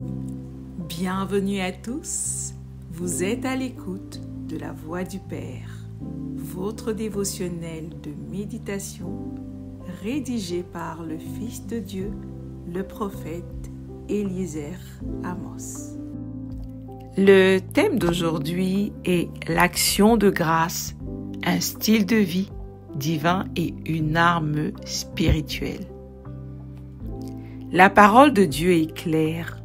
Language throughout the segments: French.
Bienvenue à tous, vous êtes à l'écoute de la Voix du Père, votre dévotionnel de méditation rédigé par le Fils de Dieu, le prophète Eliezer Amos. Le thème d'aujourd'hui est l'action de grâce, un style de vie divin et une arme spirituelle. La parole de Dieu est claire.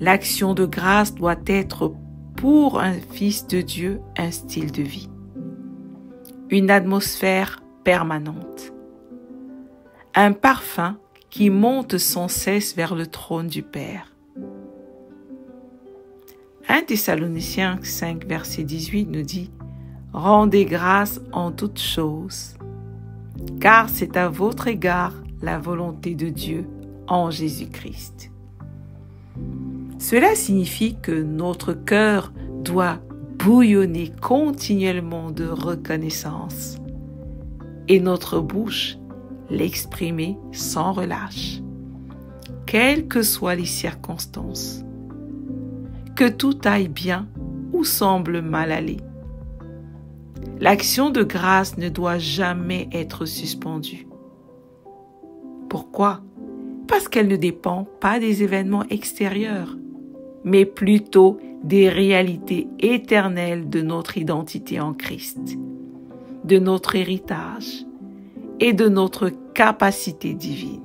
L'action de grâce doit être pour un fils de Dieu un style de vie, une atmosphère permanente, un parfum qui monte sans cesse vers le trône du Père. 1 Thessaloniciens 5, verset 18 nous dit « Rendez grâce en toutes choses, car c'est à votre égard la volonté de Dieu en Jésus-Christ. » Cela signifie que notre cœur doit bouillonner continuellement de reconnaissance et notre bouche l'exprimer sans relâche, quelles que soient les circonstances, que tout aille bien ou semble mal aller. L'action de grâce ne doit jamais être suspendue. Pourquoi? Parce qu'elle ne dépend pas des événements extérieurs, mais plutôt des réalités éternelles de notre identité en Christ, de notre héritage et de notre capacité divine.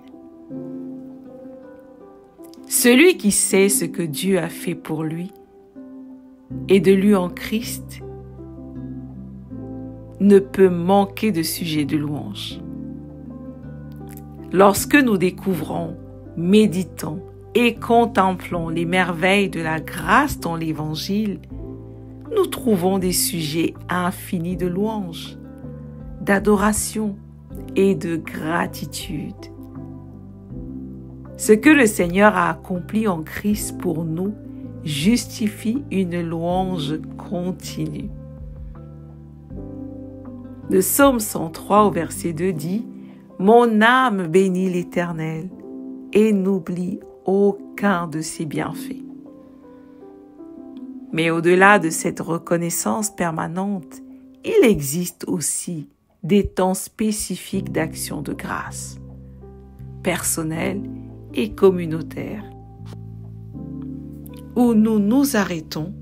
Celui qui sait ce que Dieu a fait pour lui et de lui en Christ ne peut manquer de sujet de louange. Lorsque nous découvrons, méditons et contemplons les merveilles de la grâce dans l'Évangile, nous trouvons des sujets infinis de louange, d'adoration et de gratitude. Ce que le Seigneur a accompli en Christ pour nous justifie une louange continue. Le psaume 103 au verset 2 dit « Mon âme bénit l'Éternel et n'oublie aucun de ses bienfaits. » Mais au-delà de cette reconnaissance permanente, il existe aussi des temps spécifiques d'action de grâce, personnels et communautaires, où nous nous arrêtons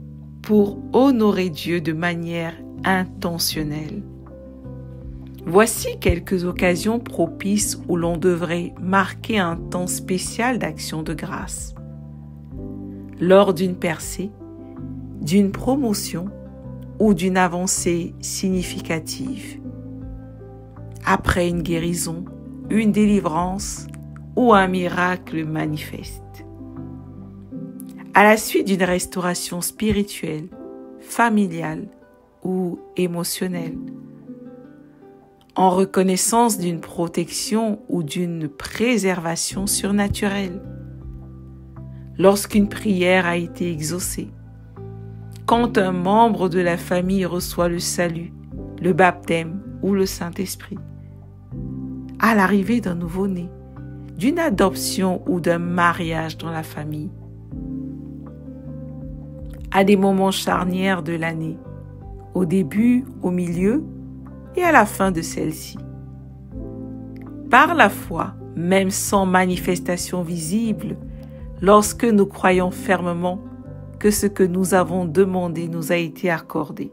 pour honorer Dieu de manière intentionnelle. Voici quelques occasions propices où l'on devrait marquer un temps spécial d'action de grâce. Lors d'une percée, d'une promotion ou d'une avancée significative. Après une guérison, une délivrance ou un miracle manifeste. À la suite d'une restauration spirituelle, familiale ou émotionnelle. En reconnaissance d'une protection ou d'une préservation surnaturelle. Lorsqu'une prière a été exaucée. Quand un membre de la famille reçoit le salut, le baptême ou le Saint-Esprit. À l'arrivée d'un nouveau-né, d'une adoption ou d'un mariage dans la famille. À des moments charnières de l'année, au début, au milieu et à la fin de celle-ci. Par la foi, même sans manifestation visible, lorsque nous croyons fermement que ce que nous avons demandé nous a été accordé,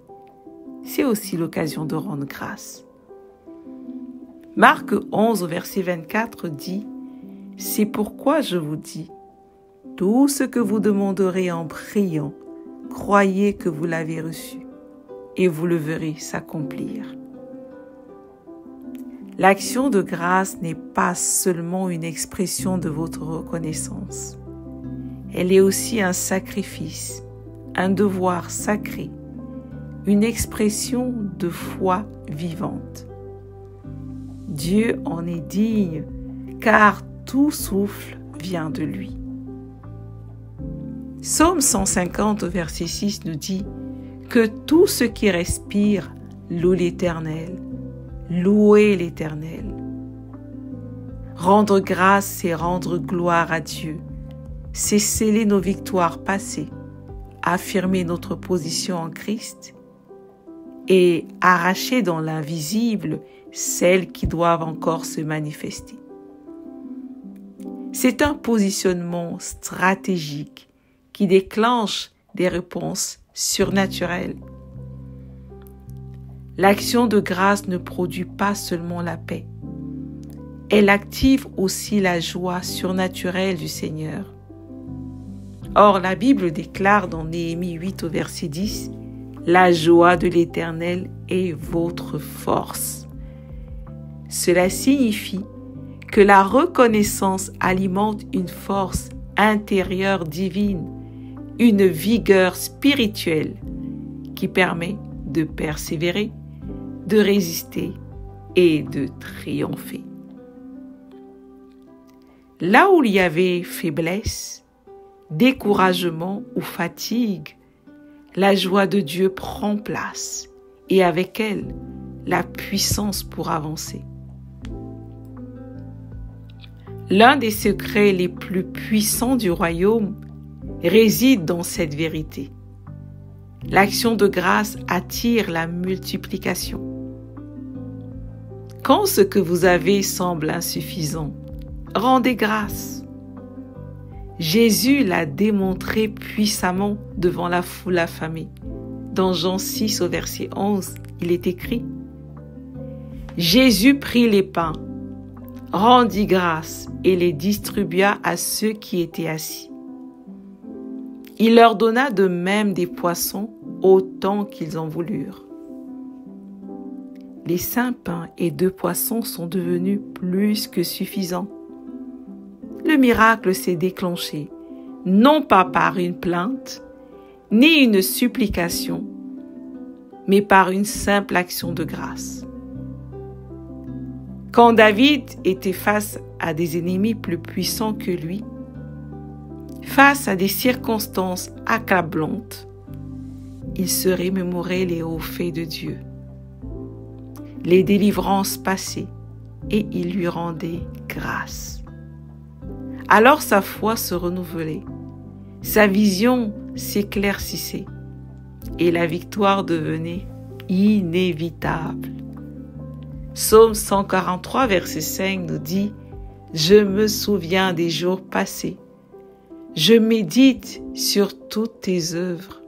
c'est aussi l'occasion de rendre grâce. Marc 11 au verset 24 dit « C'est pourquoi je vous dis, tout ce que vous demanderez en priant, croyez que vous l'avez reçu, et vous le verrez s'accomplir. » L'action de grâce n'est pas seulement une expression de votre reconnaissance. Elle est aussi un sacrifice, un devoir sacré, une expression de foi vivante. Dieu en est digne, car tout souffle vient de lui. Psaume 150, verset 6 nous dit que tout ce qui respire loue l'Éternel. Louez l'Éternel. Rendre grâce, c'est rendre gloire à Dieu. c'est sceller nos victoires passées, affirmer notre position en Christ et arracher dans l'invisible celles qui doivent encore se manifester. C'est un positionnement stratégique qui déclenche des réponses surnaturelles. L'action de grâce ne produit pas seulement la paix, elle active aussi la joie surnaturelle du Seigneur. Or, la Bible déclare dans Néhémie 8 au verset 10, « La joie de l'Éternel est votre force ». Cela signifie que la reconnaissance alimente une force intérieure divine, une vigueur spirituelle qui permet de persévérer, de résister et de triompher. Là où il y avait faiblesse, découragement ou fatigue, la joie de Dieu prend place et avec elle, la puissance pour avancer. L'un des secrets les plus puissants du royaume réside dans cette vérité. L'action de grâce attire la multiplication. Quand ce que vous avez semble insuffisant, rendez grâce. Jésus l'a démontré puissamment devant la foule affamée. Dans Jean 6 au verset 11, il est écrit « Jésus prit les pains, rendit grâce et les distribua à ceux qui étaient assis. Il leur donna de même des poissons autant qu'ils en voulurent. Les 5 pains et 2 poissons sont devenus plus que suffisants. Le miracle s'est déclenché, non pas par une plainte, ni une supplication, mais par une simple action de grâce. Quand David était face à des ennemis plus puissants que lui, face à des circonstances accablantes, il se remémorait les hauts faits de Dieu, les délivrances passées, et il lui rendait grâce. Alors sa foi se renouvelait, sa vision s'éclaircissait, et la victoire devenait inévitable. Psaume 143, verset 5 nous dit « Je me souviens des jours passés. Je médite sur toutes tes œuvres.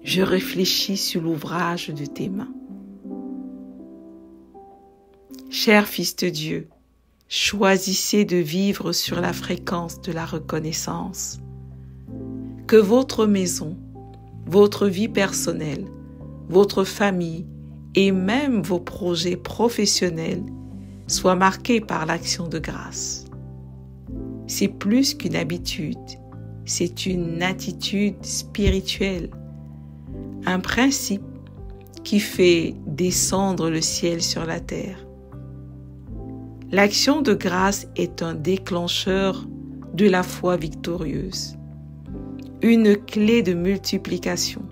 Je réfléchis sur l'ouvrage de tes mains. » Chers fils de Dieu, choisissez de vivre sur la fréquence de la reconnaissance. Que votre maison, votre vie personnelle, votre famille et même vos projets professionnels soient marqués par l'action de grâce. C'est plus qu'une habitude, c'est une attitude spirituelle, un principe qui fait descendre le ciel sur la terre. L'action de grâce est un déclencheur de la foi victorieuse, une clé de multiplication,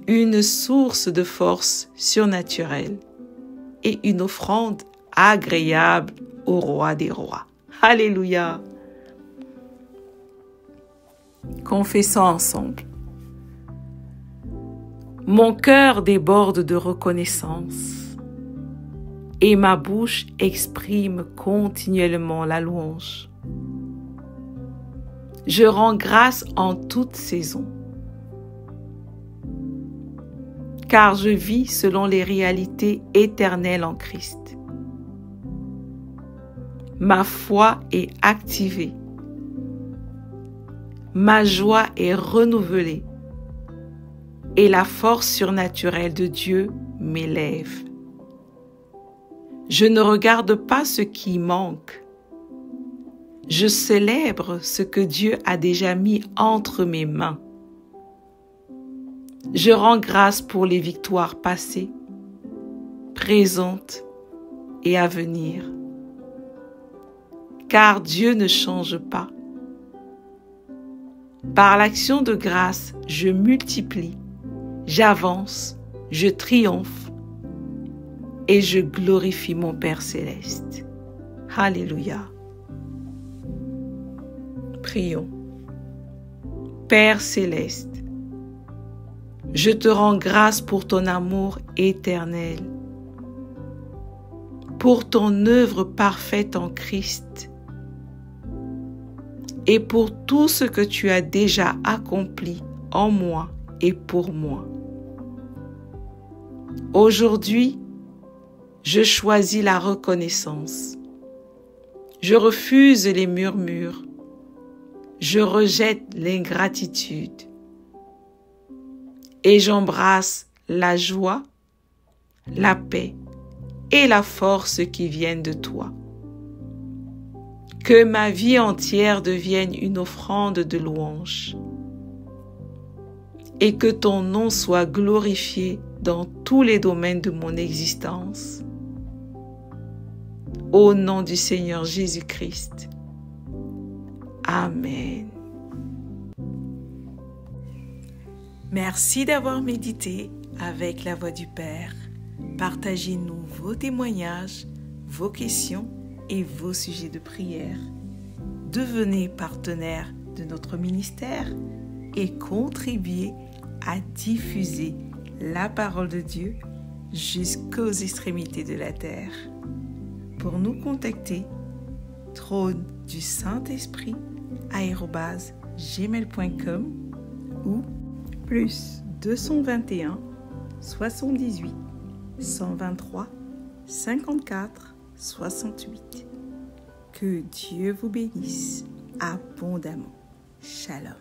une source de force surnaturelle et une offrande agréable au roi des rois. Alléluia! Confessons ensemble. Mon cœur déborde de reconnaissance et ma bouche exprime continuellement la louange. Je rends grâce en toute saison, car je vis selon les réalités éternelles en Christ. Ma foi est activée, ma joie est renouvelée et la force surnaturelle de Dieu m'élève. Je ne regarde pas ce qui manque. Je célèbre ce que Dieu a déjà mis entre mes mains. Je rends grâce pour les victoires passées, présentes et à venir. Car Dieu ne change pas. Par l'action de grâce, je multiplie, j'avance, je triomphe et je glorifie mon Père céleste. Alléluia. Prions. Père céleste, je te rends grâce pour ton amour éternel, pour ton œuvre parfaite en Christ et pour tout ce que tu as déjà accompli en moi et pour moi. Aujourd'hui, je choisis la reconnaissance. Je refuse les murmures. Je rejette l'ingratitude. Et j'embrasse la joie, la paix et la force qui viennent de toi. Que ma vie entière devienne une offrande de louange et que ton nom soit glorifié dans tous les domaines de mon existence. Au nom du Seigneur Jésus-Christ. Amen. Merci d'avoir médité avec la Voix du Père. Partagez-nous vos témoignages, vos questions et vos sujets de prière. Devenez partenaire de notre ministère et contribuez à diffuser la parole de Dieu jusqu'aux extrémités de la terre. Pour nous contacter, trône du Saint-Esprit @gmail.com ou plus 221 78 123 54 68. Que Dieu vous bénisse abondamment. Shalom.